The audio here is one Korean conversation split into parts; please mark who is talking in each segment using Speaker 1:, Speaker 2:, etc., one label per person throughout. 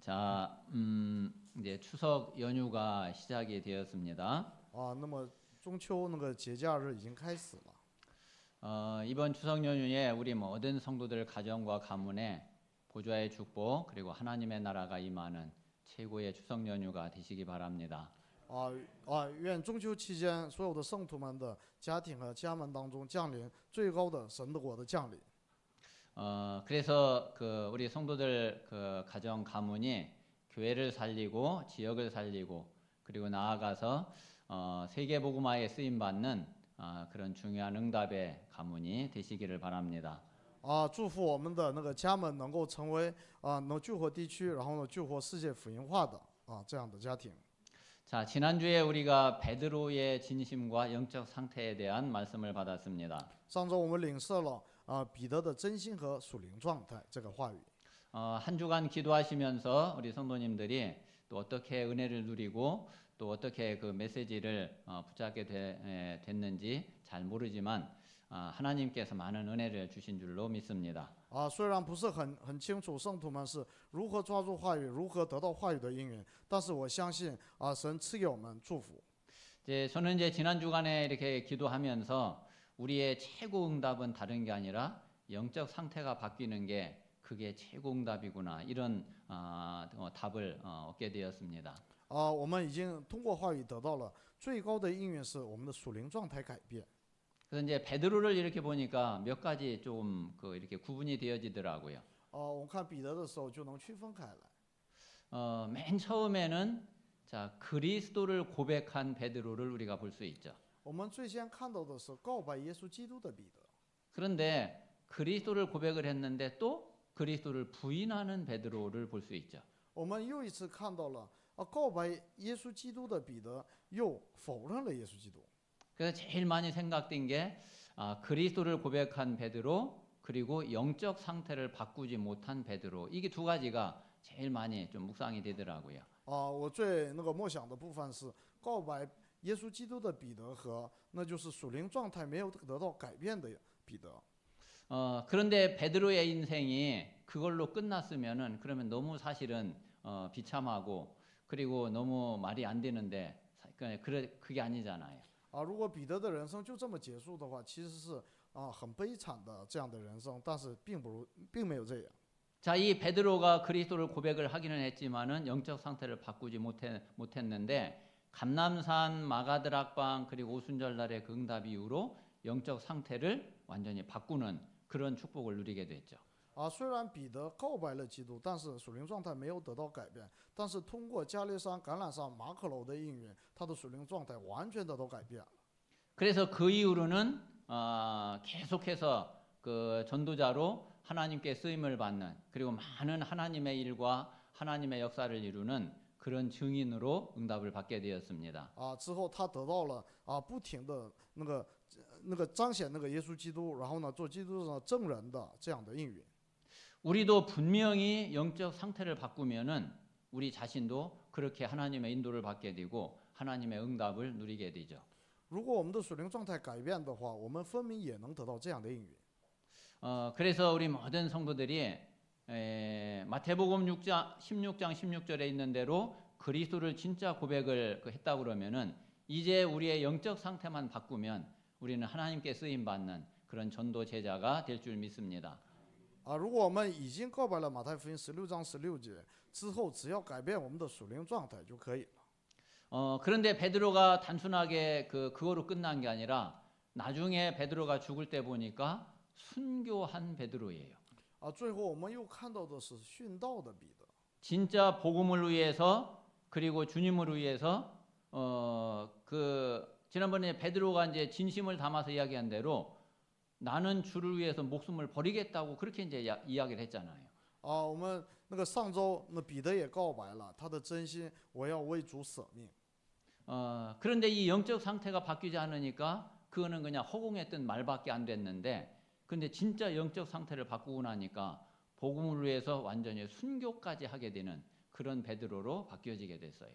Speaker 1: 자, 이제 추석 연휴가 시작이 되었습니다.
Speaker 2: 那么中秋那个节假日已经开始了。
Speaker 1: 이번 추석 연휴에 우리 모든 성도들 가정과 가문에 보좌의 축복 그리고 하나님의 나라가 임하는 최고의 추석 연휴가 되시기 바랍니다.
Speaker 2: 愿中秋期间所有的圣徒们的家庭和家门当中降临最高的神的国的降临。
Speaker 1: 그래서 우리 성도들 가정 가문이 교회를 살리고 지역을 살리고 그리고 나아가서 세계 복음화에 쓰임 받는 그런 중요한 응답의 가문이 되시기를 바랍니다.
Speaker 2: 祝福我们的那个家门能够成为能救活地区，然后呢救活世界福音化的这样的家庭。
Speaker 1: 자, 지난주에 우리가 베드로의 진심과 영적 상태에 대한 말씀을 받았습니다.
Speaker 2: 上周我们领受了彼得的真心和属灵状态这个话语。
Speaker 1: 한 주간 기도하시면서 우리 성도님들이 또 어떻게 은혜를 누리고 또 어떻게 그 메시지를 붙잡게 됐는지 잘 모르지만 하나님께서 많은 은혜를 주신 줄로 믿습니다.
Speaker 2: 虽然不是很清楚圣徒们是如何抓住话语，如何得到话语的应允，但是我相信神赐给我们祝福。
Speaker 1: 저는 이제 지난 주간에 이렇게 기도하면서 우리의 최고 응답은 다른 게 아니라 영적 상태가 바뀌는 게 그게 최고 응답이구나 이런 답을 얻게 되었습니다.
Speaker 2: 我们已经通过话语得到了最高的应允是我们的属灵状态改变。
Speaker 1: 그래서 이제 베드로를 이렇게 보니까 몇 가지 좀 이렇게 구분이 되어지더라고요.
Speaker 2: 我们看彼得的时候就能区分开来。
Speaker 1: 맨 처음에는 자 그리스도를 고백한 베드로를 우리가 볼 수 있죠.
Speaker 2: 我们最先看到的是告白耶稣基督的彼得。
Speaker 1: 그런데 그리스도를 고백을 했는데 또 그리스도를 부인하는 베드로를 볼 수 있죠.
Speaker 2: 我们又一次看到了告白耶稣基督的彼得又否认了耶稣基督。
Speaker 1: 그래서 제일 많이 생각된 게 그리스도를 고백한 베드로 그리고 영적 상태를 바꾸지 못한 베드로 이게 두 가지가 제일 많이 좀 묵상이 되더라고요.
Speaker 2: 我最默想的部分是告白耶稣基督的彼得和那就是属灵状态没有得到改变的彼得。
Speaker 1: 그런데 베드로의 인생이 그걸로 끝났으면은 그러면 너무 사실은 비참하고 그리고 너무 말이 안 되는데 그게 아니잖아요.
Speaker 2: 如果彼得的人生就这么结束的话，其实是很悲惨的这样的人生，但是并没有这样。
Speaker 1: 자, 이 베드로가 그리스도를 고백을 하기는 했지만은 영적 상태를 바꾸지 못했는데 감람산 마가드락방 그리고 오순절날의 그 응답 이후로 영적 상태를 완전히 바꾸는 그런 축복을 누리게 됐죠.
Speaker 2: 虽然彼得告白了基督，但是属灵状态没有得到改变，但是通过加利山橄榄山马可楼的应允，他的属灵状态完全得到改变了。
Speaker 1: 그래서 그 이후로는 계속해서 그 전도자로 하나님께 쓰임을 받는 그리고 많은 하나님의 일과 하나님의 역사를 이루는 그런 증인으로 응답을 받게 되었습니다.
Speaker 2: 之后他得到了不停的彰显耶稣基督，然后呢做基督上证人的这样的应允。
Speaker 1: 우리도 분명히 영적 상태를 바꾸면은 우리 자신도 그렇게 하나님의 인도를 받게 되고 하나님의 응답을 누리게 되죠.
Speaker 2: 如果我们的属灵状态改变的话，我们分明也能得到这样的应允。
Speaker 1: 그래서 우리 모든 성도들이 마태복음 16장 16절에 있는 대로 그리스도를 진짜 고백을 했다 그러면은 이제 우리의 영적 상태만 바꾸면 우리는 하나님께 쓰임 받는 그런 전도 제자가 될 줄 믿습니다.
Speaker 2: 如果我们已经告白了马太福音16章16节之后，只要改变我们的属灵状态就可以了。
Speaker 1: 그런데 베드로가 단순하게 그거로 끝난 게 아니라 나중에 베드로가 죽을 때 보니까 순교한 베드로예요.
Speaker 2: 最后我们又看到的是殉道的彼得。
Speaker 1: 진짜 복음을 위해서 그리고 주님을 위해서 지난번에 베드로가 이제 진심을 담아서 이야기한 대로 나는 주를 위해서 목숨을 버리겠다고 그렇게 이제 이야기를 했잖아요.
Speaker 2: 我们上周彼得也告白了他的真心，我要为主舍命。
Speaker 1: 그런데 이 영적 상태가 바뀌지 않으니까 그거는 그냥 허공했던 말밖에 안 됐는데 근데 진짜 영적 상태를 바꾸고 나니까 복음을 위해서 완전히 순교까지 하게 되는 그런 베드로로 바뀌어지게 됐어요.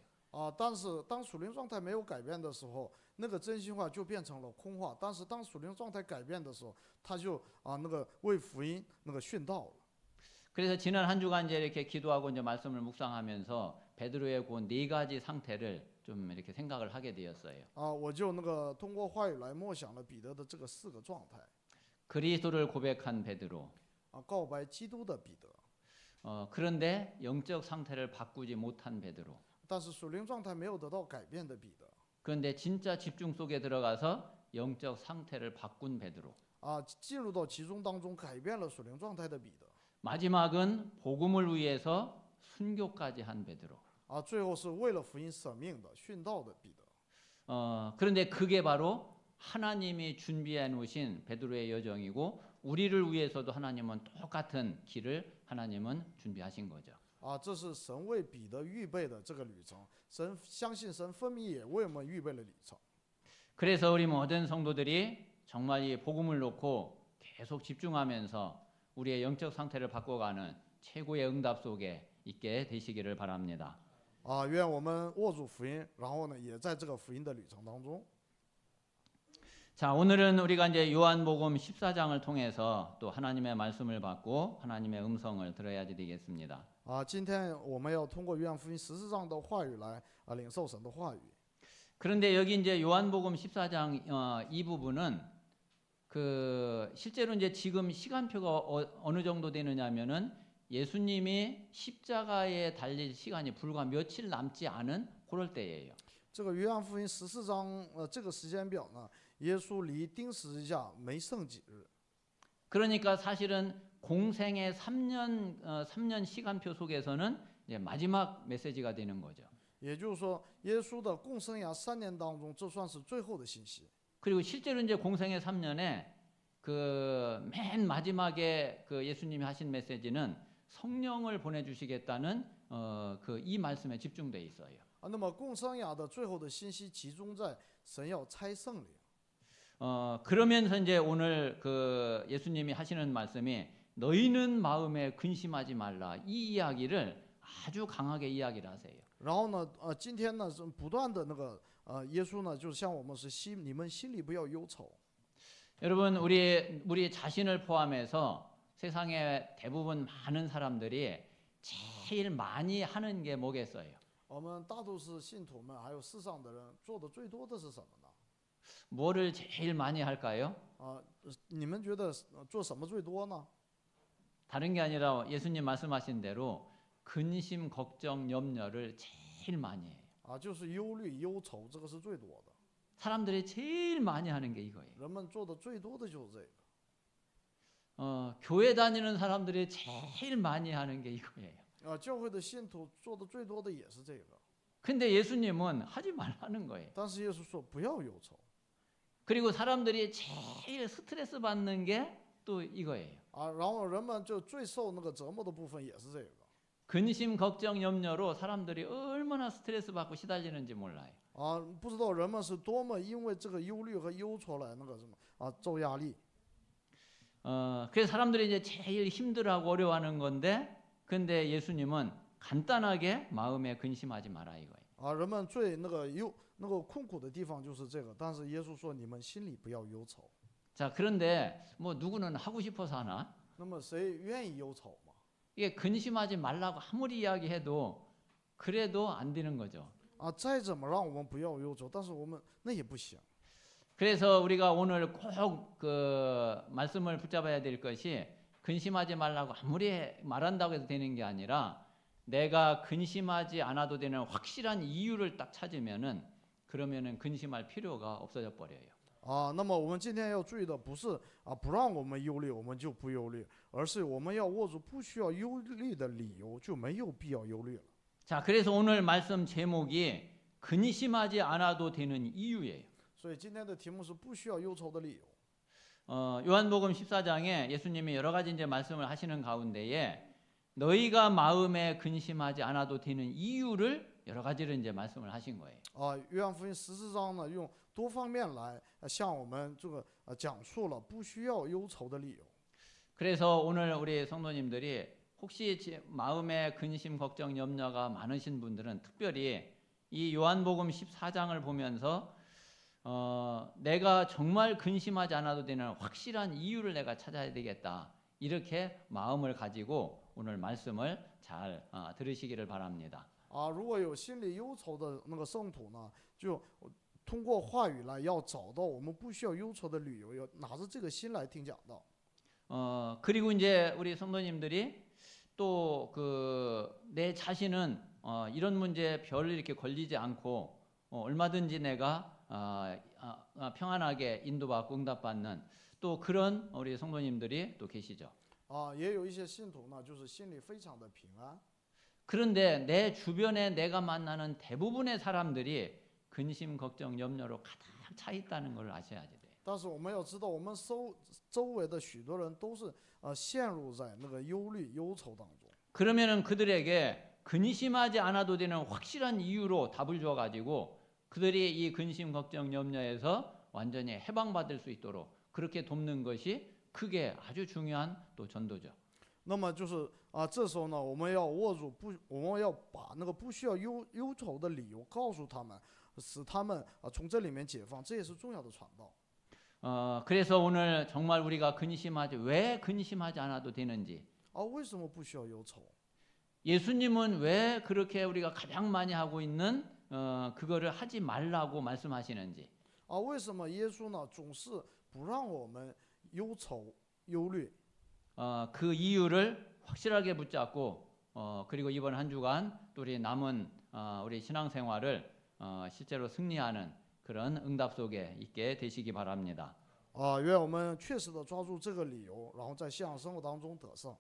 Speaker 2: 但是当属灵状态没有改变的时候，真心话就变成了空话。但是当属灵状态改变的时候，他就为福音殉道了。
Speaker 1: 그래서 지난 한 주간 이제 이렇게 기도하고 이제 말씀을 묵상하면서 베드로의 그 네 가지 상태를 좀 이렇게 생각을 하게 되었어요.
Speaker 2: 我就通过话语来默想了彼得的这个4个状态
Speaker 1: 그리스도를 고백한 베드로.
Speaker 2: 告白基督的彼得，
Speaker 1: 그런데 영적 상태를 바꾸지 못한 베드로.
Speaker 2: 但是属灵状态没有得到改变的彼得
Speaker 1: 그런데 진짜 집중 속에 들어가서 영적 상태를 바꾼 베드로.
Speaker 2: 进入到其中当中改变了属灵状态的彼得
Speaker 1: 마지막은 복음을 위해서 순교까지 한 베드로.
Speaker 2: 最后是为了福音舍命的殉道的彼得
Speaker 1: 그런데 그게 바로 하나님이 준비해 놓으신 베드로의 여정이고 우리를 위해서도 하나님은 똑같은 길을 하나님은 준비하신 거죠.
Speaker 2: 这是神为彼得预备的这个旅程，神相信神分明也为我们预备了旅程。
Speaker 1: 그래서 우리 모든 성도들이 정말 이 복음을 놓고 계속 집중하면서 우리의 영적 상태를 바꿔가는 최고의 응답 속에 있게 되시기를 바랍니다.
Speaker 2: 愿我们握住福音，然后呢，也在这个福音的旅程当中。
Speaker 1: 자, 오늘은 우리가 이제 요한복음 14장을 통해서 또 하나님의 말씀을 받고 하나님의 음성을 들어야 되겠습니다.
Speaker 2: 今天我们要通过约翰福音14章的话语来领受神的话语。
Speaker 1: 그런데 여기 이제 요한복음 14장 이 부분은 그 실제로 이제 지금 시간표가 어느 정도 되느냐면은 예수님이 십자가에 달릴 시간이 불과 며칠 남지 않은 그럴 때예요.
Speaker 2: 这个约翰福音14章这个时间表呢，耶稣离钉十字架没剩几日。
Speaker 1: 그러니까 사실은 공생의 3년 시간표 속에서는 이제 마지막 메시지가 되는 거죠.
Speaker 2: 也就是说，耶稣的共生涯3年当中，这算是最后的信息。
Speaker 1: 그리고 실제로 이제 공생의 3년에 그 맨 마지막에 그 예수님이 하신 메시지는 성령을 보내주시겠다는 그 이 말씀에 집중돼 있어요.
Speaker 2: 那么共生涯的最后的信息集中在神要差圣灵。
Speaker 1: 그러면서 이제 오늘 그 예수님이 하시는 말씀이 너희는 마음에 근심하지 말라 이 이야기를 아주 강하게 이야기를 하세요.
Speaker 2: 然后呢，今天呢是不断的耶稣呢就向我们是你们心里不要忧愁。
Speaker 1: 여러분 우리 자신을 포함해서 세상의 대부분 많은 사람들이 제일 많이 하는 게 뭐겠어요?
Speaker 2: 我们大都是信徒们，还有世上的人做的最多的是什么呢？
Speaker 1: 뭐를 제일 많이 할까요?
Speaker 2: 你们觉得做什么最多呢？
Speaker 1: 다른 게 아니라 예수님 말씀하신 대로 근심, 걱정, 염려를 제일 많이 해요.
Speaker 2: 就是忧虑、忧愁，这个是最多的。
Speaker 1: 사람들이 제일 많이 하는 게 이거예요.
Speaker 2: 人们做的最多的就是这个。
Speaker 1: 교회 다니는 사람들이 제일 많이 하는 게 이거예요.
Speaker 2: 教会的信徒做的最多的也是这个。
Speaker 1: 근데 예수님은 하지 말라는 거예요.
Speaker 2: 但是耶稣说不要忧愁。
Speaker 1: 그리고 사람들이 제일 스트레스 받는 게 또 이거예요.
Speaker 2: 然后人们就最受折磨的部分也是这个。
Speaker 1: 근심, 걱정, 염려로 사람들이 얼마나 스트레스 받고 시달리는지 몰라요.
Speaker 2: 不知道人们是多么因为这个忧虑和忧愁来受压力。
Speaker 1: 그래서 사람들이 이제 제일 힘들어하고 어려워하는 건데, 근데 예수님은 간단하게 마음에 근심하지 마라 이거예요.
Speaker 2: 人们最困苦的地方就是这个，但是耶稣说你们心里不要忧愁。
Speaker 1: 자, 그런데 뭐 누구는 하고 싶어서 하나?
Speaker 2: 那么谁愿意忧愁嘛？
Speaker 1: 이게 근심하지 말라고 아무리 이야기해도 그래도 안 되는 거죠.
Speaker 2: 再怎么让我们不要忧愁，但是我们那也不行。
Speaker 1: 그래서 우리가 오늘 꼭 그 말씀을 붙잡아야 될 것이 근심하지 말라고 아무리 말한다고 해서 되는 게 아니라 내가 근심하지 않아도 되는 확실한 이유를 딱 찾으면은 그러면은 근심할 필요가 없어져 버려요.
Speaker 2: 那么我们今天要注意的不是不让我们忧虑，我们就不忧虑，而是我们要握住不需要忧虑的理由，就没有必要忧虑了。
Speaker 1: 자, 그래서 오늘 말씀 제목이 근심하지 않아도 되는 이유예요.
Speaker 2: 所以今天的题目是不需要忧愁的理由。
Speaker 1: 요한복음 14장에 예수님이 여러 가지 이제 말씀을 하시는 가운데에 너희가 마음에 근심하지 않아도 되는 이유를 여러 가지를 이제 말씀을 하신 거예요.
Speaker 2: 约翰福音14章呢，用多方面来向我们讲述了不需要忧愁的理由。
Speaker 1: 그래서 오늘 우리 성도님들이 혹시 마음에 근심, 걱정, 염려가 많으신 분들은 특별히 이 요한복음 14장을 보면서 내가 정말 근심하지 않아도 되는 확실한 이유를 내가 찾아야 되겠다. 이렇게 마음을 가지고 오늘 말씀을 잘 들으시기를 바랍니다.
Speaker 2: 如果有心理忧愁的那个圣徒呢，就通过话语来要找到我们不需要忧愁的理由，要拿着这个心来听讲道。
Speaker 1: 그리고 이제 우리 성도님들이 또 내 자신은 이런 문제에 별 이렇게 걸리지 않고 얼마든지 내가 평안하게 인도받고 응답받는 또 그런 우리 성도님들이 또 계시죠.
Speaker 2: 也有一些信徒呢，就是心里非常的平安。
Speaker 1: 그런데 내 주변에 내가 만나는 대부분의 사람들이 근심, 걱정, 염려로 가득 차 있다는 걸 아셔야 돼요.
Speaker 2: 但是我们要知道，我们周围的许多人都是陷入在那个忧虑、忧愁当中。
Speaker 1: 그러면은 그들에게 근심하지 않아도 되는 확실한 이유로 답을 줘가지고 그들이 이 근심, 걱정, 염려에서 완전히 해방받을 수 있도록 그렇게 돕는 것이 크게 아주 중요한 또 전도죠.
Speaker 2: 那么就是这时候呢，我们要我们要把那个不需要忧愁的理由告诉他们，使他们从这里面解放，这也是重要的传道。
Speaker 1: 그래서 오늘 정말 우리가 왜 근심하지 않아도 되는지
Speaker 2: 为什么不需要忧愁？
Speaker 1: 예수님은 왜 그렇게 우리가 가장 많이 하고 있는 그거를 하지 말라고 말씀하시는지
Speaker 2: 为什么耶稣呢总是不让我们忧愁忧虑？
Speaker 1: 그 이유를 확실하게 붙잡고 그리고 이번 한 주간 또 우리 남은 우리 신앙생활을 실제로 승리하는 그런 응답 속에 있게 되시기 바랍니다.
Speaker 2: 愿我们确实的抓住这个理由，然后在信仰生活当中得胜。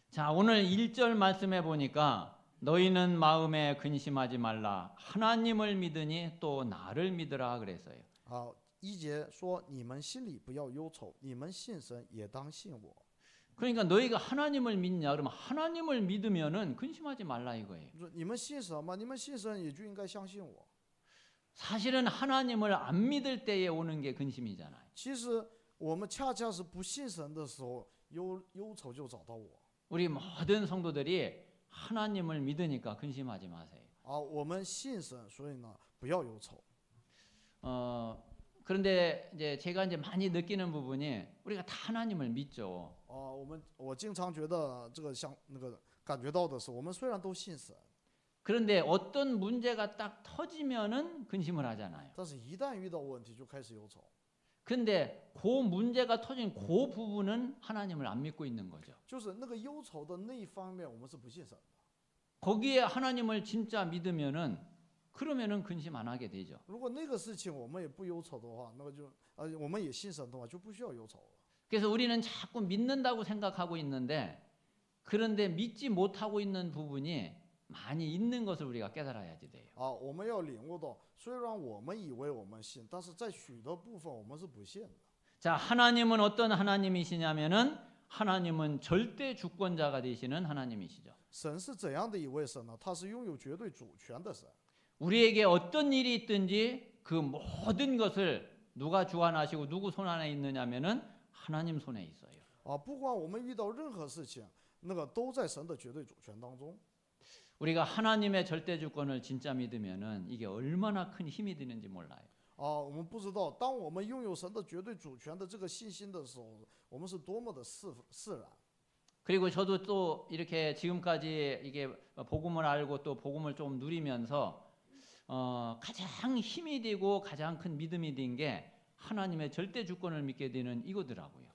Speaker 1: 자, 오늘 1절 말씀해 보니까 너희는 마음에 근심하지 말라 하나님을 믿으니 또 나를 믿으라 그랬어요.
Speaker 2: 1节说你们心里不要忧愁，你们信神也当信我。
Speaker 1: 그러니까 너희가 하나님을 믿냐? 그러면 하나님을 믿으면은 근심하지 말라 이거예요.
Speaker 2: 你们信神吗？你们信神也就应该相信我。
Speaker 1: 사실은 하나님을 안 믿을 때에 오는 게 근심이잖아요.
Speaker 2: 其实我们恰恰是不信神的时候，忧愁就找到我。
Speaker 1: 우리 모든 성도들이 하나님을 믿으니까 근심하지 마세요.
Speaker 2: 我们信神，所以呢不要忧愁。
Speaker 1: 그런데 이제 제가 이제 많이 느끼는 부분이 우리가 다 하나님을 믿죠.
Speaker 2: 我经常觉得这个像那个感觉到的是，我们虽然都信神，
Speaker 1: 그런데 어떤 문제가 딱 터지면은 근심을 하잖아요.
Speaker 2: 但是一旦遇到问题就开始忧愁。
Speaker 1: 근데 그 문제가 터진 그 부분은 하나님을 안 믿고 있는 거죠.
Speaker 2: 就是那个忧愁的那一方面，我们是不信神的。
Speaker 1: 거기에 하나님을 진짜 믿으면은 그러면은 근심 안 하게 되죠.
Speaker 2: 如果那个事情我们也不忧愁的话，那么就我们也信神的话，就不需要忧愁了。
Speaker 1: 그래서 우리는 자꾸 믿는다고 생각하고 있는데 그런데 믿지 못하고 있는 부분이 많이 있는 것을 우리가 깨달아야지 돼요.
Speaker 2: 我们要领悟到，虽然我们以为我们信，但是在许多部分我们是不信的。
Speaker 1: 자, 하나님은 어떤 하나님이시냐면은 하나님은 절대 주권자가 되시는 하나님이시죠.
Speaker 2: 神是怎样的一位神呢？他是拥有绝对主权的神。
Speaker 1: 우리에게 어떤 일이 있든지 그 모든 것을 누가 주관하시고 누구 손 안에 있느냐면은 하나님 손에 있어요.
Speaker 2: 不管我们遇到任何事情，那个都在神的绝对主权当中。
Speaker 1: 우리가 하나님의 절대 주권을 진짜 믿으면은 이게 얼마나 큰 힘이 되는지 몰라요.
Speaker 2: 我们不知道，当我们拥有神的绝对主权的这个信心的时候，我们是多么的释然。
Speaker 1: 그리고 저도 또 이렇게 지금까지 이게 복음을 알고 또 복음을 좀 누리면서 가장 힘이 되고 가장 큰 믿음이 된 게 하나님의 절대 주권을 믿게 되는 이거더라고요.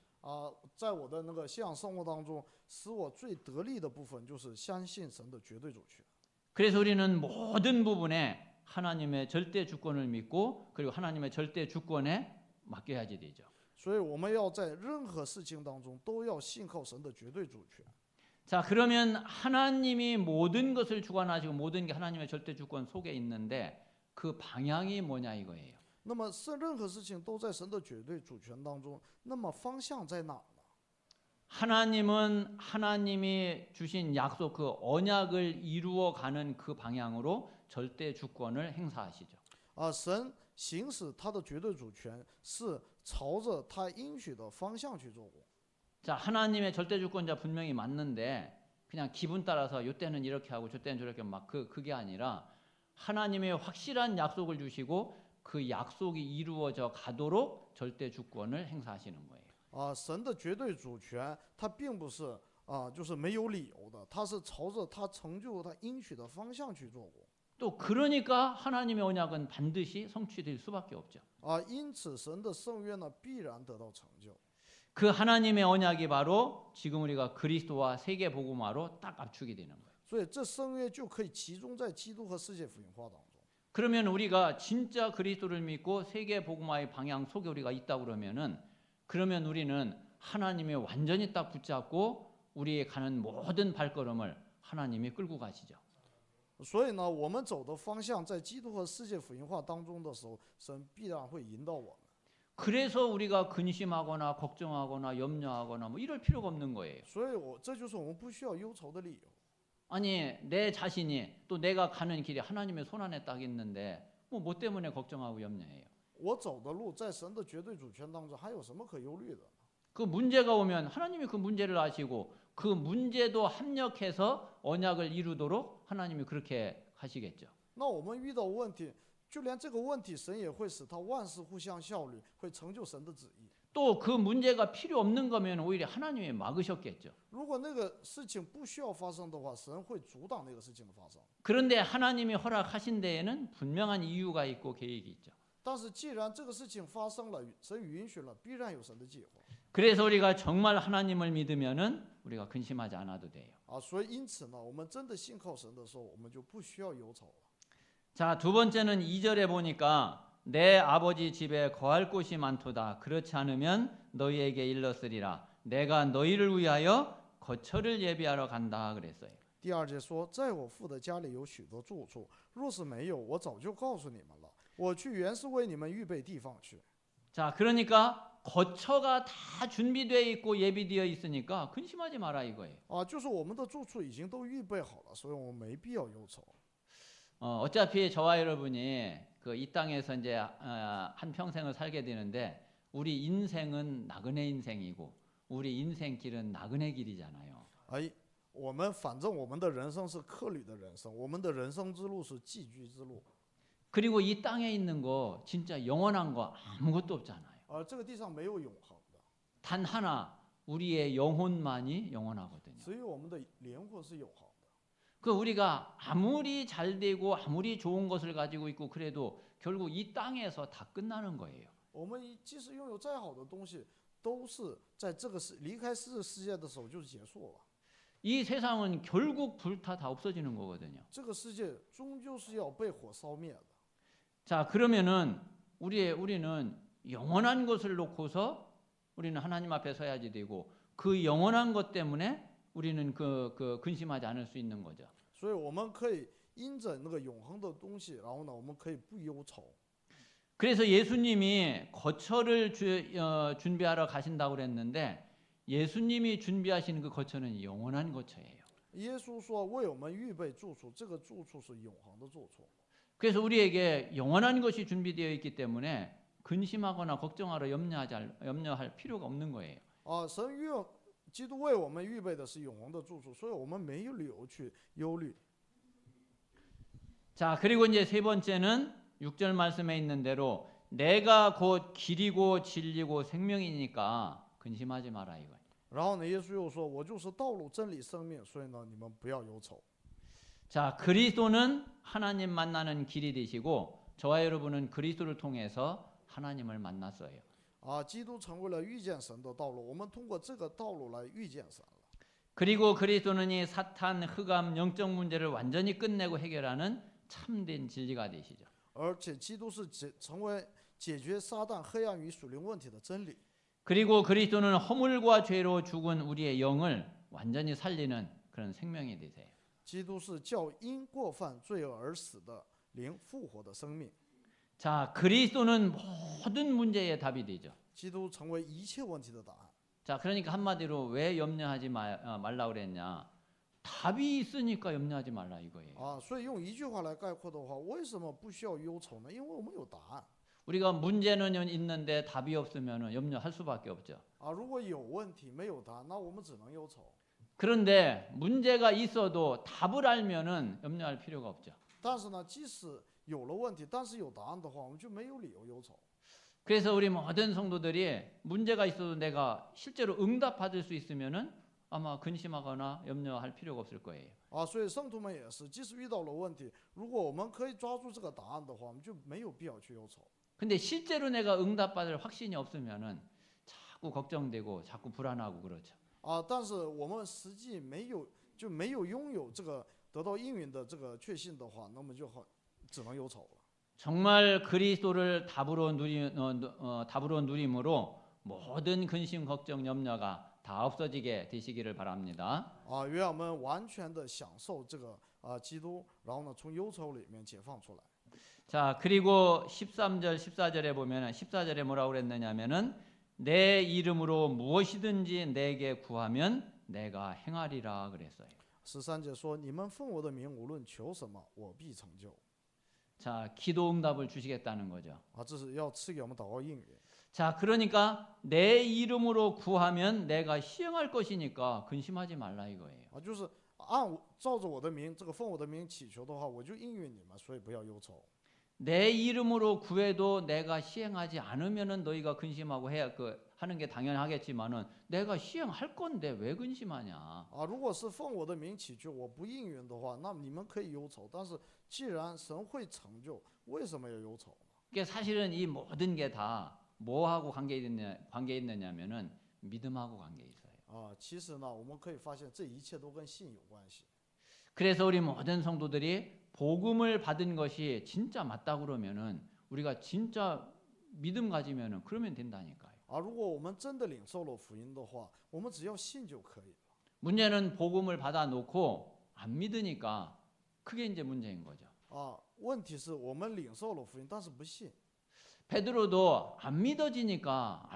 Speaker 2: 在我的那个信仰生活当中，使我最得力的部分就是相信神的绝对主权。
Speaker 1: 그래서 우리는 모든 부분에 하나님의 절대 주권을 믿고 그리고 하나님의 절대 주권에 맡겨야지 되죠.
Speaker 2: 所以我们要在任何事情当中都要信靠神的绝对主权。
Speaker 1: 자, 그러면 하나님이 모든 것을 주관하시고 모든 게 하나님의 절대 주권 속에 있는데 그 방향이 뭐냐 이거예요.
Speaker 2: 那么是任何事情都在神的绝对主权当中，那么方向在哪呢？
Speaker 1: 하나님은 하나님이 주신 약속 그 언약을 이루어가는 그 방향으로 절대 주권을 행사하시죠.
Speaker 2: 神行使他的绝对主权是朝着他应许的方向去做工。
Speaker 1: 자, 하나님의 절대 주권자 분명히 맞는데 그냥 기분 따라서 이때는 이렇게 하고 저때는 저렇게 막 그게 아니라 하나님의 확실한 약속을 주시고 그 약속이 이루어져 가도록 절대 주권을 행사하시는 거예요.
Speaker 2: 神的绝对主权，它并不是就是没有理由的，他是朝着他成就他应许的方向去做过。
Speaker 1: 또 그러니까 하나님의 언약은 반드시 성취될 수밖에 없죠.
Speaker 2: 因此神的圣约呢必然得到成就。
Speaker 1: 그 하나님의 언약이 바로 지금 우리가 그리스도와 세계 복음화로 딱 압축이 되는 거예요.
Speaker 2: 所以这圣约就可以集中在基督和世界福音化当中。
Speaker 1: 그러면 우리가 진짜 그리스도를 믿고 세계 복음화의 방향 속에 우리가 있다 그러면 우리는 하나님의 완전히 딱 붙잡고 우리의 가는 모든 발걸음을 하나님이 끌고 가시죠.
Speaker 2: 所以呢，我们走的方向在基督和世界福音化当中的时候，神必然会引导我们。
Speaker 1: 그래서 우리가 근심하거나 걱정하거나 염려하거나 뭐 이럴 필요가 없는 거예요.
Speaker 2: 所以这就是我们不需要忧愁的理由。
Speaker 1: 아니 내 자신이 또 내가 가는 길이 하나님의 손안에 딱 있는데 뭐 때문에 걱정하고 염려해요.
Speaker 2: 我走的路在神的绝对主权当中，还有什么可忧虑的？
Speaker 1: 그 문제가 오면 하나님이 그 문제를 아시고 그 문제도 합력해서 언약을 이루도록 하나님이 그렇게 하시겠죠.
Speaker 2: 那我们遇到问题，就连这个问题，神也会使他万事互相效力，会成就神的旨意。
Speaker 1: 또 그 문제가 필요 없는 거면 오히려 하나님이 막으셨겠죠.
Speaker 2: 如果那个事情不需要发生的话，神会阻挡那个事情的发生。
Speaker 1: 그런데 하나님이 허락하신 데에는 분명한 이유가 있고 계획이 있죠.
Speaker 2: 但是既然这个事情发生了，神允许了，必然有神的计划。
Speaker 1: 그래서 우리가 정말 하나님을 믿으면은 우리가 근심하지 않아도 돼요.
Speaker 2: 所以因此呢，我们真的信靠神的时候，我们就不需要忧愁了。
Speaker 1: 자, 두 번째는 2절에 보니까 내 아버지 집에 거할 곳이 많도다. 그렇지 않으면 너희에게 일렀으리라. 내가 너희를 위하여 거처를 예비하러 간다 그랬어요.
Speaker 2: 第二节说，在我父的家里有许多住处，若是没有，我早就告诉你们了。我去原是为你们预备地方去。
Speaker 1: 자, 그러니까 거처가 다 준비되어 있고 예비되어 있으니까 근심하지 마라 이거예요.
Speaker 2: 就是我们的住处已经都预备好了，所以我们没必要忧愁。
Speaker 1: 어차피 저와 여러분이 그 이 땅에서 이제 한 평생을 살게 되는데 우리 인생은 나그네 인생이고 우리 인생 길은 나그네 길이잖아요.
Speaker 2: 反正我们的人生是客旅的人生，我们的人生之路是寄居之路。
Speaker 1: 그리고 이 땅에 있는 거 진짜 영원한 거 아무것도 없잖아요.
Speaker 2: 这个地上没有永恒的，
Speaker 1: 단 하나 우리의 영혼만이 영원하거든요.
Speaker 2: 只有我们的灵魂是永恒的。
Speaker 1: 그 우리가 아무리 잘 되고 아무리 좋은 것을 가지고 있고 그래도 결국 이 땅에서 다 끝나는 거예요.
Speaker 2: 我们即使拥有再好的东西，都是在这个离开这个世界的时候就结束了。
Speaker 1: 이 세상은 결국 불타 다 없어지는 거거든요.
Speaker 2: 这个世界终究是要被火烧灭的。
Speaker 1: 자, 그러면은 우리는 영원한 것을 놓고서 우리는 하나님 앞에 서야지 되고 그 영원한 것 때문에 우리는 그 근심하지 않을 수 있는 거죠.
Speaker 2: 所以我们可以因着那个永恒的东西，然后呢，我们可以不忧愁。
Speaker 1: 그래서 예수님이 거처를 준비하러 가신다고 그랬는데 예수님이 준비하시는 그 거처는 영원한 거처예요.
Speaker 2: 耶稣说为我们预备住处，这个住处是永恒的住处。
Speaker 1: 그래서 우리에게 영원한 것이 준비되어 있기 때문에 근심하거나 걱정하러 염려할 필요가 없는 거예요.
Speaker 2: 基督为我们预备的是永恒的住处，所以我们没有理由去忧虑。
Speaker 1: 자, 그리고 이제 세 번째는 6절 말씀에 있는 대로 내가 곧 길이고 진리고 생명이니까 근심하지 마라 이거예요.
Speaker 2: 然后呢，耶稣又说：“我就是道路、真理、生命，所以呢，你们不要忧愁。”
Speaker 1: 자, 그리스도는 하나님 만나는 길이 되시고 저와 여러분은 그리스도를 통해서 하나님을 만났어요.
Speaker 2: 基督成为了遇见神的道路，我们通过这个道路来遇见神了。
Speaker 1: 그리고 그리스도는 이 사탄, 흑암, 영적 문제를 완전히 끝내고 해결하는 참된 진리가 되시죠.
Speaker 2: 而且基督是成为解决撒旦黑暗与属灵问题的真理。
Speaker 1: 그리고 그리스도는 허물과 죄로 죽은 우리의 영을 완전히 살리는 그런 생명이 되세요.
Speaker 2: 基督是叫因过犯罪恶而死的灵复活的生命。
Speaker 1: 자, 그리스도는 모든 문제의 답이 되죠.
Speaker 2: 基督成为一切问题的答案。
Speaker 1: 자, 그러니까 한마디로 왜 염려하지 말라 그랬냐? 답이 있으니까 염려하지 말라 이거예요.
Speaker 2: 所以用一句话来概括的话，为什么不需要忧愁呢？因为我们有答案。
Speaker 1: 우리가 문제는 있는데 답이 없으면 염려할 수밖에 없죠.
Speaker 2: 如果有问题没有答案，那我们只能忧愁。
Speaker 1: 그런데 문제가 있어도 답을 알면은 염려할 필요가 없죠.
Speaker 2: 但是呢，即使有了问题，但是有答案的话，我们就没有理由忧愁。
Speaker 1: 그래서 우리 모든 성도들이 문제가 있어도 내가 실제로 응답받을 수 있으면은 아마 근심하거나 염려할 필요가 없을 거예요.
Speaker 2: 所以圣徒们也是，即使遇到了问题，如果我们可以抓住这个答案的话，我们就没有必要去忧愁。
Speaker 1: 근데 실제로 내가 응답받을 확신이 없으면은 자꾸 걱정되고 자꾸 불안하고 그렇죠.
Speaker 2: 但是我们实际没有拥有这个得到应允的这个确信的话，那么只能忧愁了。
Speaker 1: 정말 그리스도를 답으로 누림으로 모든 근심, 걱정, 염려가 다 없어지게 되시기를 바랍니다.
Speaker 2: 愿我们完全的享受这个基督，然后呢，从忧愁里面解放出来。
Speaker 1: 자, 그리고 13절, 14절에 보면은 14절에 뭐라고 그랬느냐면은 내 이름으로 무엇이든지 내게 구하면 내가 행하리라 그랬어요.
Speaker 2: 13节说：“你们奉我的名，无论求什么，我必成就。”
Speaker 1: 자, 기도 응답을 주시겠다는 거죠.
Speaker 2: 这是要赐给我们祷告应允。
Speaker 1: 자, 그러니까 내 이름으로 구하면 내가 시행할 것이니까 근심하지 말라 이거예요.
Speaker 2: 就是照着我的名，这个奉我的名祈求的话，我就应允你们，所以不要忧愁。
Speaker 1: 내 이름으로 구해도 내가 시행하지 않으면은 너희가 근심하고 하는 게 당연하겠지만은 내가 시행할 건데 왜 근심하냐?
Speaker 2: 如果是奉我的名祈求，我不应允的话，那么你们可以忧愁。但是既然神会成就，为什么要忧愁？
Speaker 1: 그게 사실은 이 모든 게 다 뭐하고 관계 있느냐면은 믿음하고 관계 있어요.
Speaker 2: 其实呢，我们可以发现这一切都跟信有关系。
Speaker 1: 그래서 우리 모든 성도들이 복음을 받은 것이 진짜 맞다 그러면은 우리가 진짜 믿음 가지면은 그러면 된다니까요.
Speaker 2: 如果我们真的领受了福音的话，我们只要信就可以了。
Speaker 1: 문제는 복음을 받아 놓고 안 믿으니까 그게 이제 문제인 거죠.
Speaker 2: 问题是我们领受了福音，但是不信。
Speaker 1: 베드로도 안 믿으니까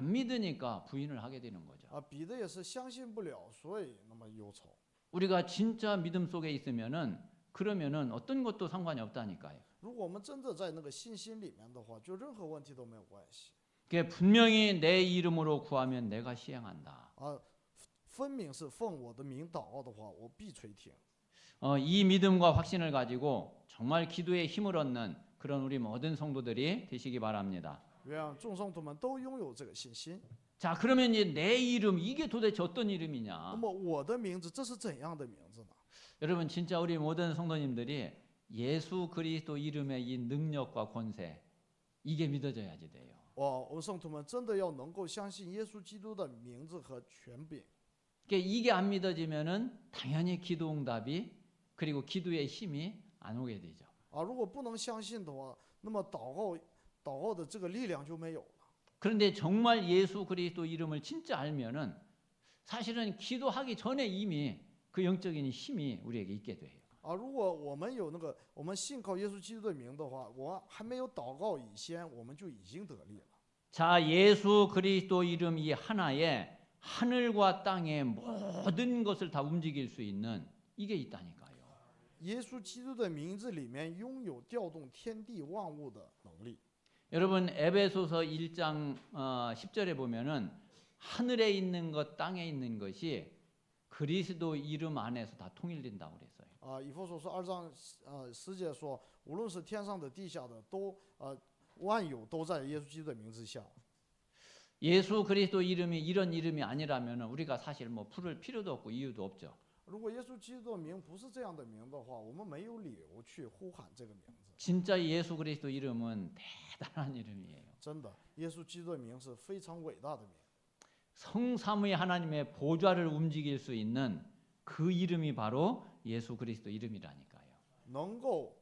Speaker 1: 부인을 하게 되는 거죠.
Speaker 2: 彼得也是相信不了，所以那么忧愁。
Speaker 1: 우리가 진짜 믿음 속에 있으면은 그러면은 어떤 것도 상관이 없다니까요.
Speaker 2: 如果我们真的在那个信心里面的话，就任何问题都没有关系。
Speaker 1: 그게 분명히 내 이름으로 구하면 내가 시행한다.
Speaker 2: 分明是奉我的名祷告的话，我必垂听。
Speaker 1: 이 믿음과 확신을 가지고 정말 기도에 힘을 얻는 그런 우리 모든 성도들이 되시기 바랍니다.
Speaker 2: 愿众圣徒们都拥有这个信心。
Speaker 1: 자, 그러면 이제 내 이름 이게 도대체 어떤
Speaker 2: 那
Speaker 1: 이름이냐?
Speaker 2: 么我的名字，这是怎样的名字呢？
Speaker 1: 여러분 진짜 우리 모든 성도님들이 예수 그리스도 이름의 이 능력과 권세 이게 믿어져야지 돼요.
Speaker 2: 我们圣徒们真的要能够相信耶稣基督的名字和权柄。
Speaker 1: 그러니까 이게 안 믿어지면은 당연히 기도 응답이 그리고 기도의 힘이 안 오게 되죠.
Speaker 2: 如果不能相信的话，那么祷告的这个力量就没有了。
Speaker 1: 그런데 정말 예수 그리스도 이름을 진짜 알면은 사실은 기도하기 전에 이미 그 영적인 힘이 우리에게 있게 돼요.
Speaker 2: 如果我们有我们信靠耶稣基督的名的话，我还没有祷告以前，我们就已经得力了。
Speaker 1: 자, 예수 그리스도 이름 이 하나에 하늘과 땅의 모든 것을 다 움직일 수 있는 이게 있다니까요.
Speaker 2: 耶稣基督的名字里面拥有调动天地万物的能力。
Speaker 1: 여러분 에베소서 1장 10절에 보면은 하늘에 있는 것 땅에 있는 것이 그리스도 이름 안에서 다 통일된다고 그랬어요.
Speaker 2: 以弗所书2章10节说，无论是天上的地下的，都万有都在耶稣基督的名字下。
Speaker 1: 예수 그리스도 이름이 이런 이름이 아니라면은 우리가 사실 뭐 부를 필요도 없고 이유도 없죠.
Speaker 2: 如果耶稣基督的名不是这样的名的话，我们没有理由去呼喊这个名字。
Speaker 1: 진짜 예수 그리스도 이름은 대단한 이름이에요.
Speaker 2: 真的，耶稣基督的名是非常伟大的名。
Speaker 1: 성삼위 하나님의 보좌를 움직일 수 있는 그 이름이 바로 예수 그리스도 이름이라니까요.
Speaker 2: 能够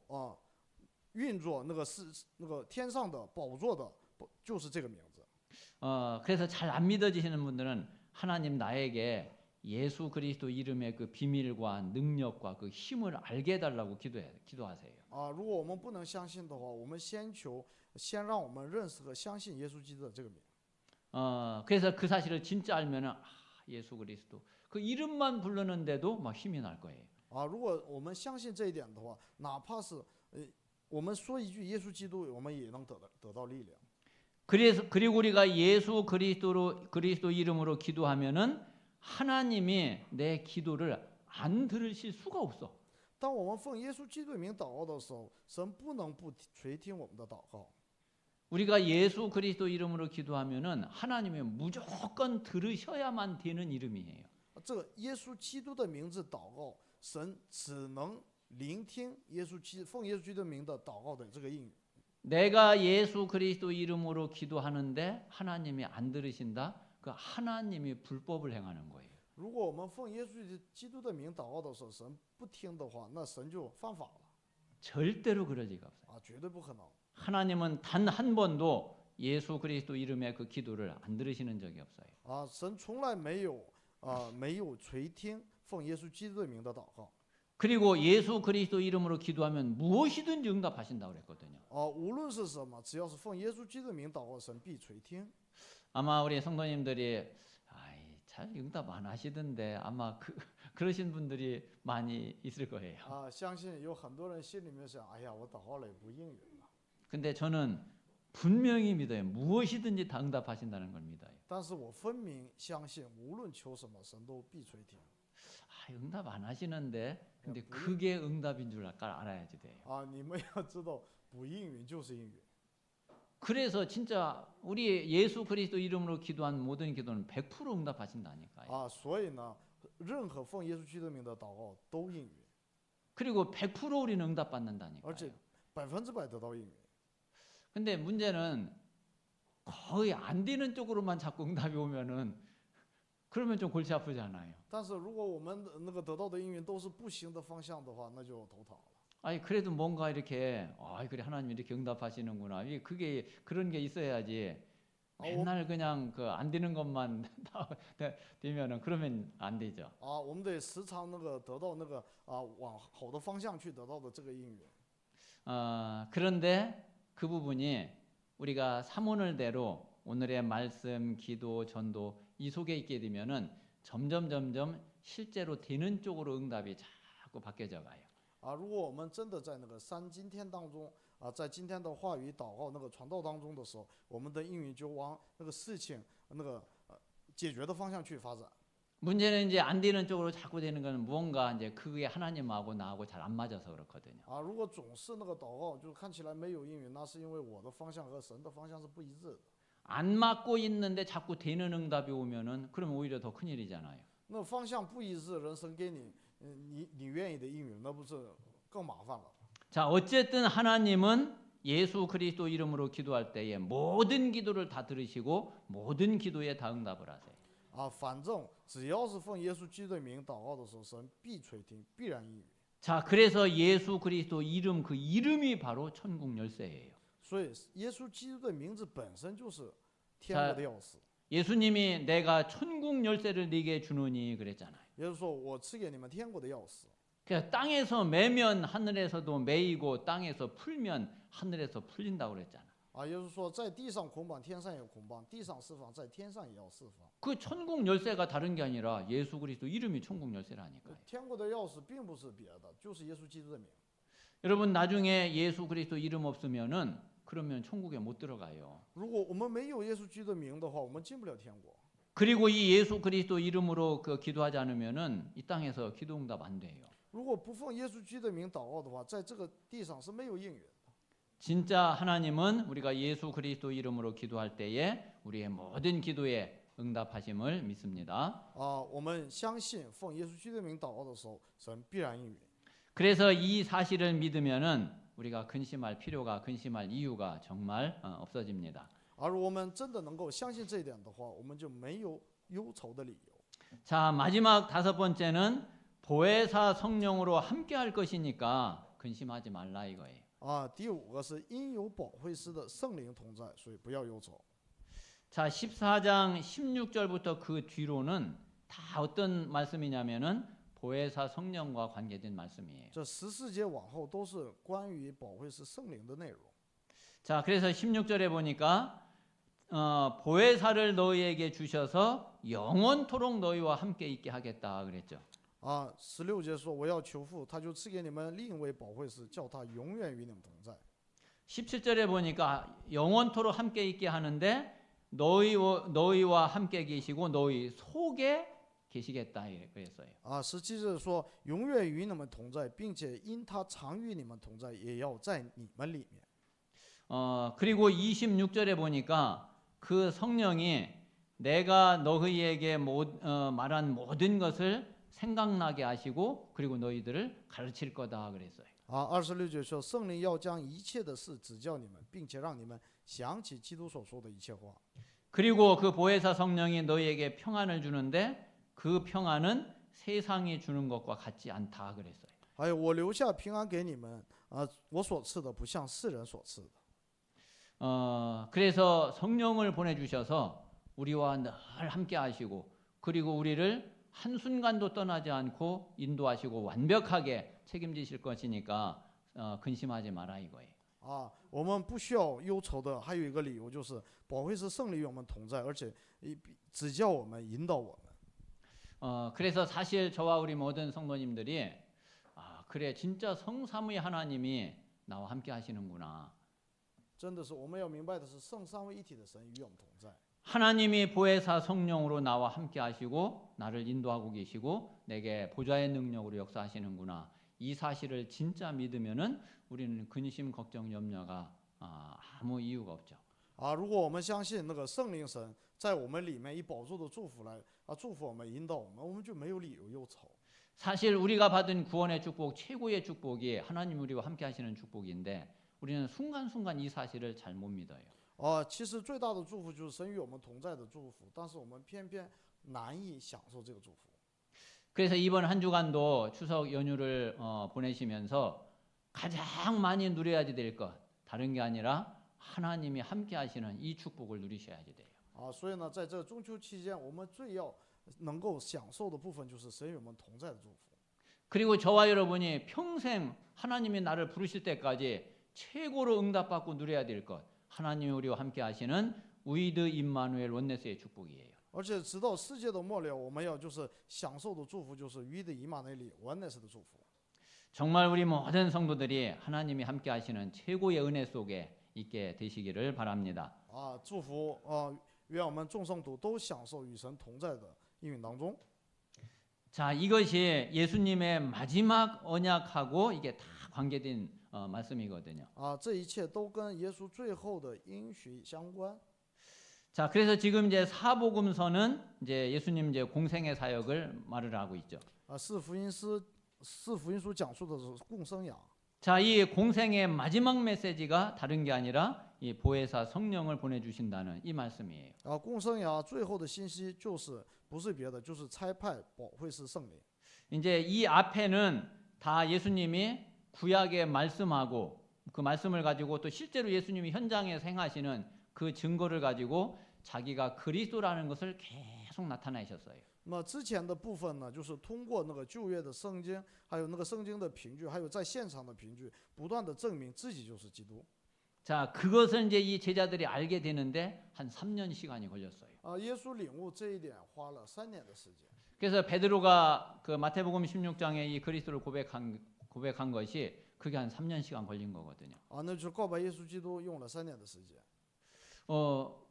Speaker 2: 运作那个天上的宝座的，就是这个名字。
Speaker 1: 그래서 잘 안 믿어지시는 분들은 하나님 나에게 예수 그리스도 이름의 그 비밀과 능력과 그 힘을 알게 해달라고 기도하세요.
Speaker 2: 如果我们不能相信的话，我们先让我们认识和相信耶稣基督的这个名。
Speaker 1: 그래서 그 사실을 진짜 알면은 예수 그리스도 그 이름만 부르는데도 막 힘이 날 거예요.
Speaker 2: 如果我们相信这一点的话，哪怕是我们说一句耶稣基督，我们也能得到力量。
Speaker 1: 그리고 우리가 예수 그리스도 이름으로 기도하면은 하나님이 내 기도를 안 들으실 수가 없어.
Speaker 2: 当我们奉耶稣基督的名祷告的时候，神不能不垂听我们的祷告。
Speaker 1: 우리가 예수 그리스도 이름으로 기도하면은 하나님이 무조건 들으셔야만 되는 이름이에요.
Speaker 2: 这个耶稣基督的名字祷告，神只能聆听奉耶稣基督的名的祷告的这个应允。
Speaker 1: 내가 예수 그리스도 이름으로 기도하는데 하나님이 안 들으신다? 그 하나님이 불법을 행하는 거예요.
Speaker 2: 如果我们奉耶稣基督的名祷告的时候，神不听的话，那神就犯法了
Speaker 1: 절대로 그럴 리가 없어요.
Speaker 2: 啊，绝对不可能。
Speaker 1: 하나님은 단 한 번도 예수 그리스도 이름의 그 기도를 안 들으시는 적이 없어요.
Speaker 2: 啊，神从来没有垂听奉耶稣基督的名的祷告。
Speaker 1: 그리고 예수 그리스도 이름으로 기도하면 무엇이든지 응답하신다고 그랬거든요.
Speaker 2: 啊，无论是什么，只要是奉耶稣基督的名祷告，神必垂听。
Speaker 1: 아마 우리 성도님들이 잘 응답 안 하시던데 아마 그러신 분들이 많이 있을 거예요.
Speaker 2: 啊，相信有很多人心里面想，哎呀，我祷告了也不应允。
Speaker 1: 근데 저는 분명히 믿어요. 무엇이든지 다 응답하신다는 걸 믿어요.
Speaker 2: 但是我分明相信，无论求什么，神都必垂听。
Speaker 1: 응답 안 하시는데 근데 그게 응답인 줄 알아야지 돼요.
Speaker 2: 啊，你们要知道，不应允就是应允。
Speaker 1: 그래서 진짜 우리 예수 그리스도 이름으로 기도한 모든 기도는 100% 응답하신다니까요.
Speaker 2: 啊，所以呢，任何奉耶稣基督名的祷告都应允，
Speaker 1: 그리고 100% 우리는
Speaker 2: 而且
Speaker 1: 응답받는다니까요.
Speaker 2: 100%得到应允。
Speaker 1: 근데 문제는 거의 안 되는 쪽으로만 자꾸 응답이 오면은 그러면 좀 골치 아프잖아요.
Speaker 2: 但是如果我们那个得到的应允都是不行的方向的话，那就头疼了。
Speaker 1: 아니 그래도 뭔가 이렇게 그래 하나님 이렇게 응답하시는구나. 그게 그런 게 있어야지. 맨날 그냥 그 안 되는 것만 되면은 그러면 안 되죠.
Speaker 2: 啊，我们得时常那个得到那个往好的方向去得到的这个应允。
Speaker 1: 그런데 그 부분이 우리가 사모늘대로 오늘의 말씀, 기도, 전도 이 속에 있게 되면은 점점 실제로 되는 쪽으로 응답이 자꾸 바뀌어져 가요.
Speaker 2: 啊，如果我们真的在那个今天当中啊，在今天的话语祷告那个传道当中的时候，我们的应允就往那个事情那个解决的方向去发展。
Speaker 1: 문제는 이제 안 되는 쪽으로 자꾸 되는 건 무언가 이제 그게 하나님하고 나하고 잘 안 맞아서 그렇거든요.
Speaker 2: 啊，如果总是那个祷告就看起来没有应允，那是因为我的方向和神的方向是不一致的。
Speaker 1: 안 맞고 있는데 자꾸 되는 응답이 오면은 그러면 오히려 더 큰일이잖아요.
Speaker 2: 那方向不一致，人生给你，你愿意的应允，那不是更麻烦了？
Speaker 1: 자, 어쨌든 하나님은 예수 그리스도 이름으로 기도할 때에 모든 기도를 다 들으시고 모든 기도에 다 응답을 하세요.
Speaker 2: 啊，反正只要是奉耶稣基督的名祷告的时候，神必垂听，必然应允。
Speaker 1: 자, 그래서 예수 그리스도 이름 그 이름이 바로 천국 열쇠예요.
Speaker 2: 所以耶稣基督的名字本身就是天国的钥匙。
Speaker 1: 예수님이 내가 천국 열쇠를 네게 주노니 그랬잖아요.
Speaker 2: 也就是说，我赐给你们天国的钥匙。
Speaker 1: 그러니까 땅에서 매면 하늘에서도 매이고 땅에서 풀면 하늘에서 풀린다고 그랬잖아.
Speaker 2: 啊，也就是说，在地上捆绑，天上也捆绑；地上释放，在天上也要释放。
Speaker 1: 그 천국 열쇠가 다른 게 아니라 예수 그리스도 이름이 천국 열쇠라니까요.
Speaker 2: 天国的钥匙并不是别的，就是耶稣基督的名。
Speaker 1: 여러분 나중에 예수 그리스도 이름 없으면은 그러면 천국에 못 들어가요.
Speaker 2: 如果我们没有耶稣基督的名的话，我们进不了天国。
Speaker 1: 그리고 이 예수 그리스도 이름으로 그 기도하지 않으면은 이 땅에서 기도 응답 안 돼요.
Speaker 2: 如果不奉耶稣基督的名祷告的话，在这个地上是没有应允的。
Speaker 1: 진짜 하나님은 우리가 예수 그리스도 이름으로 기도할 때에 우리의 모든 기도에 응답하심을 믿습니다.
Speaker 2: 啊，我们相信奉耶稣基督的名祷告的时候，神必然应允。
Speaker 1: 그래서 이 사실을 믿으면은 우리가 근심할 이유가 정말 없어집니다.
Speaker 2: 而我们真的能够相信这一点的话，我们就没有忧愁的理由。
Speaker 1: 자, 마지막 5번째는 보혜사 성령으로 함께할 것이니까 근심하지 말라 이거예요.
Speaker 2: 啊，第五个是因有保惠师的圣灵同在，所以不要忧愁。
Speaker 1: 자, 14장 16절부터 그 뒤로는 다 어떤 말씀이냐면은 보혜사 성령과 관계된 말씀이에요.
Speaker 2: 这14节往后都是关于保惠师圣灵的内容。
Speaker 1: 자, 그래서 16절에 보니까 보혜사를 너희에게 주셔서 영원토록 너희와 함께 있게 하겠다 그랬죠.
Speaker 2: 啊，16节说我要求父，他就赐给你们另一位保惠师，叫他永远与你们同在。
Speaker 1: 17절에 보니까 영원토록 함께 있게 하는데 너희와 함께 계시고 너희 속에 계시겠다 그랬어요.
Speaker 2: 啊，17节说永远与你们同在，并且因他常与你们同在，也要在你们里面。
Speaker 1: 그리고 26절에 보니까 그 성령이 내가 너희에게 말한 모든 것을 생각나게 하시고 그리고 너희들을 가르칠 거다 그랬어요.
Speaker 2: 26节说，圣灵要将一切的事指教你们，并且让你们想起基督所说的一切话。
Speaker 1: 그리고 그 보혜사 성령이 너희에게 평안을 주는데 그 평안은 세상이 주는 것과 같지 않다 그랬어요.
Speaker 2: 还有，我留下平安给你们，我所赐的不像世人所赐的。
Speaker 1: 그래서 성령을 보내주셔서 우리와 늘 함께 하시고 그리고 우리를 한순간도 떠나지 않고 인도하시고 완벽하게 책임지실 것이니까 근심하지 마라 이거예요.
Speaker 2: 我们不需要忧愁的，还有一个理由就是保惠师圣灵与我们同在，而且指教我们、引导我们。
Speaker 1: 그래서 사실 저와 우리 모든 성도님들이 그래 진짜 성삼위 하나님이 나와 함께 하시는구나.
Speaker 2: 真的是我们要明白的是，圣三位一体的神与我们同在。
Speaker 1: 하나님이 보혜사 성령으로 나와 함께 하시고 나를 인도하고 계시고 내게 보좌의 능력으로 역사하시는구나. 이 사실을 진짜 믿으면은 우리는 근심, 걱정, 염려가 아무 이유가 없죠.
Speaker 2: 如果我们相信那个圣灵神在我们里面以宝座的祝福来祝福我们、引导我们，我们就没有理由忧愁。
Speaker 1: 사실 우리가 받은 구원의 축복 최고의 축복이 하나님 우리와 함께 하시는 축복인데 우리는 순간순간 이 사실을 잘 못 믿어요.
Speaker 2: 其实最大的祝福就是神与我们同在的祝福，但是我们偏偏难以享受这个祝福。
Speaker 1: 그래서 이번 한 주간도 추석 연휴를 보내시면서 가장 많이 누려야지 될 것 다른 게 아니라 하나님이 함께 하시는 이 축복을 누리셔야지 돼요.
Speaker 2: 所以呢，在这中秋期间，我们最要能够享受的部分就是神与我们同在的祝福。
Speaker 1: 그리고 저와 여러분이 평생 하나님이 나를 부르실 때까지 최고로 응답받고 누려야 될 것 하나님이 우리와 함께 하시는 위드 임마누엘 원네스의 축복이에요.
Speaker 2: 而且直到世界的末了，我们要就是享受的祝福就是与的以马内利完内斯的祝福。
Speaker 1: 정말 우리 모든 성도들이 하나님이 함께 하시는 최고의 은혜 속에 있게 되시기를 바랍니다.
Speaker 2: 祝福愿我们众圣徒都享受与神同在的应允当中。
Speaker 1: 자, 이것이 예수님의 마지막 언약하고 이게 다 관계된 말씀이거든요.
Speaker 2: 这一切都跟耶稣最后的应许相关。
Speaker 1: 자, 그래서 지금 이제 사복음서는 이제 예수님 이제 공생의 사역을 말을 하고 있죠.
Speaker 2: 四福音书讲述的是共生养。
Speaker 1: 자, 이 공생의 마지막 메시지가 다른 게 아니라 이 보혜사 성령을 보내주신다는 이 말씀이에요.
Speaker 2: 共生养最后的信息就是不是别的，就是差派保惠师圣灵。
Speaker 1: 이제 이 앞에는 다 예수님이 구약에 말씀하고 그 말씀을 가지고 또 실제로 예수님이 현장에서 행하시는 그 증거를 가지고 자기가 그리스도라는 것을 계속 나타내셨어요.
Speaker 2: 那么之前的部分呢，就是通过那个旧约的圣经，还有那个圣经的凭据，还有在现场的凭据，不断的证明自己就是基督。
Speaker 1: 자, 그것을 이제 이 제자들이 알게 되는데 한 3년 시간이 걸렸어요.
Speaker 2: 耶稣领悟这一点花了3年的时间。
Speaker 1: 그래서 베드로가 그 마태복음 16장에 이 그리스도를 고백한 것이 그게 한 3년 시간 걸린 거거든요.
Speaker 2: 那就是告白耶稣基督用了3年的时间。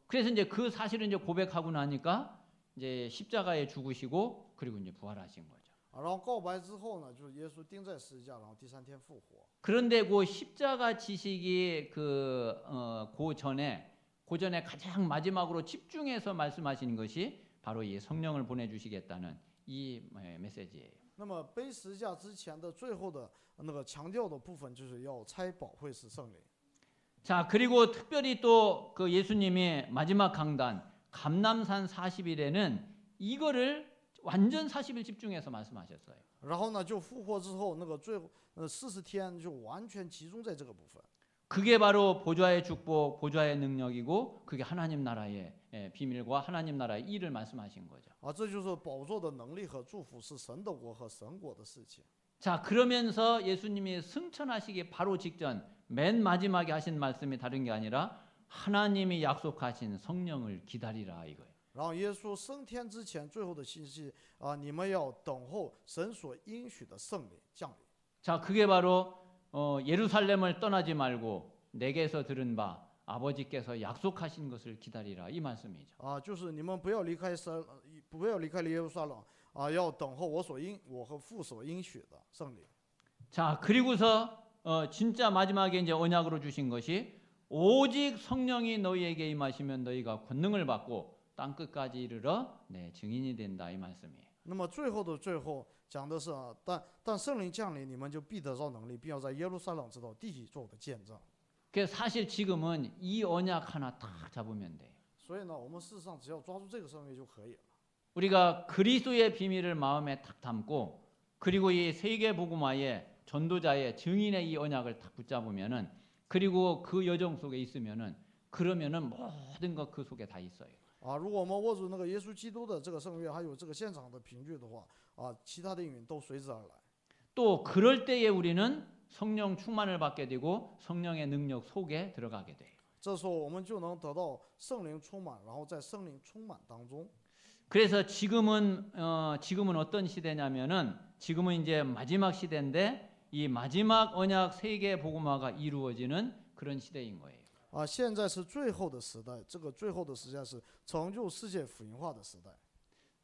Speaker 1: 그래서 이제 그 사실을 이제 고백하고 나니까 이제 십자가에 죽으시고 그리고 이제 부활하신 거죠.
Speaker 2: 然后告白之后呢，就是耶稣钉在十字架，然后第3天复活。
Speaker 1: 그런데 그 십자가 지식이 그 전에 가장 마지막으로 집중해서 말씀하시는 것이 바로 이 성령을 보내주시겠다는 이 메시지예요.
Speaker 2: 那么背十字架之前的最后的那个强调的部分，就是要差保惠师圣灵。
Speaker 1: 자, 그리고 특별히 또 그 예수님이 마지막 강단 감람산 40일에는 이거를 완전 40일 집중해서 말씀하셨어요.
Speaker 2: 然后呢，就复活之后，那个最后40天就完全集中在这个部分。
Speaker 1: 그게 바로 보좌의 축복, 보좌의 능력이고 그게 하나님 나라의 비밀과 하나님 나라의 일을 말씀하신 거죠.
Speaker 2: 这就是宝座的能力和祝福，是神的国和神国的事情。
Speaker 1: 자, 그러면서 예수님이 승천하시기 바로 직전 맨 마지막에 하신 말씀이 다른 게 아니라 하나님이 약속하신 성령을 기다리라 이거예요.
Speaker 2: 然后耶稣升天之前最后的信息你们要等候神所应许的圣灵降临。
Speaker 1: 자, 그게 바로 예루살렘을 떠나지 말고 내게서 들은 바 아버지께서 약속하신 것을 기다리라 이 말씀이죠.
Speaker 2: 就是你们不要离开耶路撒冷要等候我和父所应许的圣灵。
Speaker 1: 자, 그리고서 진짜 마지막에 이제 언약으로 주신 것이 오직 성령이 너희에게 임하시면 너희가 권능을 받고 땅 끝까지 이르러 내 증인이 된다 이 말씀이에요.
Speaker 2: 那么最后的最后讲的是啊，但圣灵降临，你们就必得着能力，并要在耶路撒冷直到地极做我的见证。
Speaker 1: 그래서 사실 지금은 이 언약 하나 딱 잡으면 돼요.
Speaker 2: 所以呢，我们事实上只要抓住这个圣约就可以了。
Speaker 1: 우리가 그리스도의 비밀을 마음에 딱 담고 그리고 이 세계 복음화의 전도자의 증인의 이 언약을 딱 붙잡으면은 그리고 그 여정 속에 있으면은 그러면은 모든 것 그 속에 다 있어요.
Speaker 2: 啊，如果我们握住那个耶稣基督的这个圣约，还有这个现场的凭据的话，啊，其他的应允都随之而来。
Speaker 1: 또 그럴 때에 우리는 성령 충만을 받게 되고 성령의 능력 속에 들어가게 돼요.
Speaker 2: 这时候我们就能得到圣灵充满，然后在圣灵充满当中。
Speaker 1: 그래서 지금은 어떤 시대냐면은 지금은 이제 마지막 시대인데 이 마지막 언약 세계 복음화가 이루어지는 그런 시대인 거예요.
Speaker 2: 啊，现在是最后的时代，这个最后的时代是成就世界福音化的时代。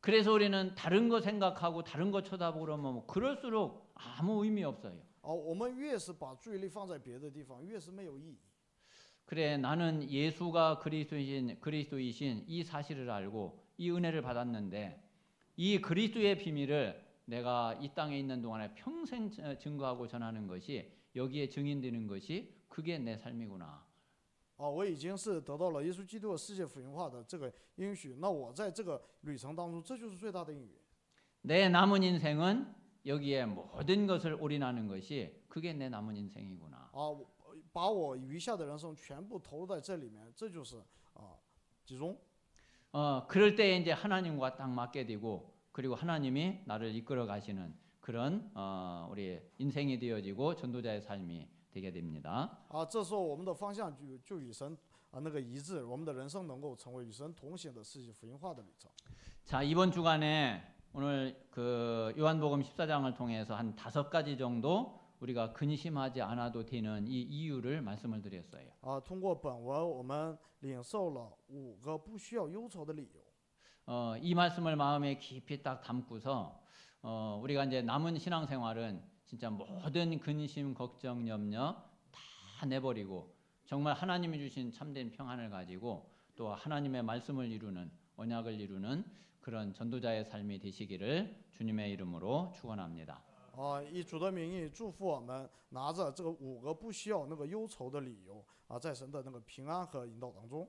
Speaker 1: 그래서 우리는 다른 거 생각하고 다른 거 쳐다보고 그러면 뭐 그럴수록 아무 의미 없어요.
Speaker 2: 啊，我们越是把注意力放在别的地方，越是没有意义。
Speaker 1: 그래 나는 예수가 그리스도이신 이 사실을 알고 이 은혜를 받았는데 이 그리스도의 비밀을 내가 이 땅에 있는 동안에 평생 증거하고 전하는 것이 여기에 증인되는 것이 그게 내 삶이구나.
Speaker 2: 啊，我已经是得到了耶稣基督的世界福音化的这个应许，那我在这个旅程当中，这就是最大的应允。
Speaker 1: 내 남은 인생은 여기에 모든 것을 올인하는 것이 그게 내 남은 인생이구나.
Speaker 2: 啊，把我余下的人生全部投入在这里面，这就是啊集中。
Speaker 1: 그럴 때 이제 하나님과 딱 맞게 되고 그리고 하나님이 나를 이끌어 가시는 그런 우리 인생이 되어지고 전도자의 삶이 되게 됩니다.
Speaker 2: 啊，这时候我们的方向就与神啊那个一致，我们的人生能够成为与神同行的世界福音化的旅程。
Speaker 1: 자, 이번 주간에 오늘 그 요한복음 14장을 통해서 한 5가지 정도 우리가 근심하지 않아도 되는 이 이유를 말씀을 드렸어요.
Speaker 2: 啊，通过本文我们领受了5个不需要忧愁的理由。
Speaker 1: 이 말씀을 마음에 깊이 딱 담고서 우리가 이제 남은 신앙생활은 진짜 모든 근심, 걱정, 염려 다 내버리고 정말 하나님이 주신 참된 평안을 가지고 또 하나님의 말씀을 이루는 언약을 이루는 그런 전도자의 삶이 되시기를 주님의 이름으로 축원합니다.
Speaker 2: 啊，以主的名义祝福我们，拿着这个5个不需要那个忧愁的理由啊，在神的那个平安和引导当中。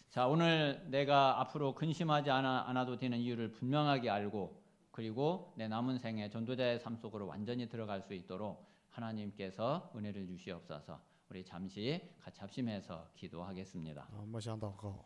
Speaker 1: 자, 오늘 내가 앞으로 근심하지 않아도 되는 이유를 분명하게 알고 그리고 내 남은 생에 전도자의 삶 속으로 완전히 들어갈 수 있도록 하나님께서 은혜를 주시옵소서. 우리 잠시 같이 합심해서 기도하겠습니다.
Speaker 2: 啊，默想祷告。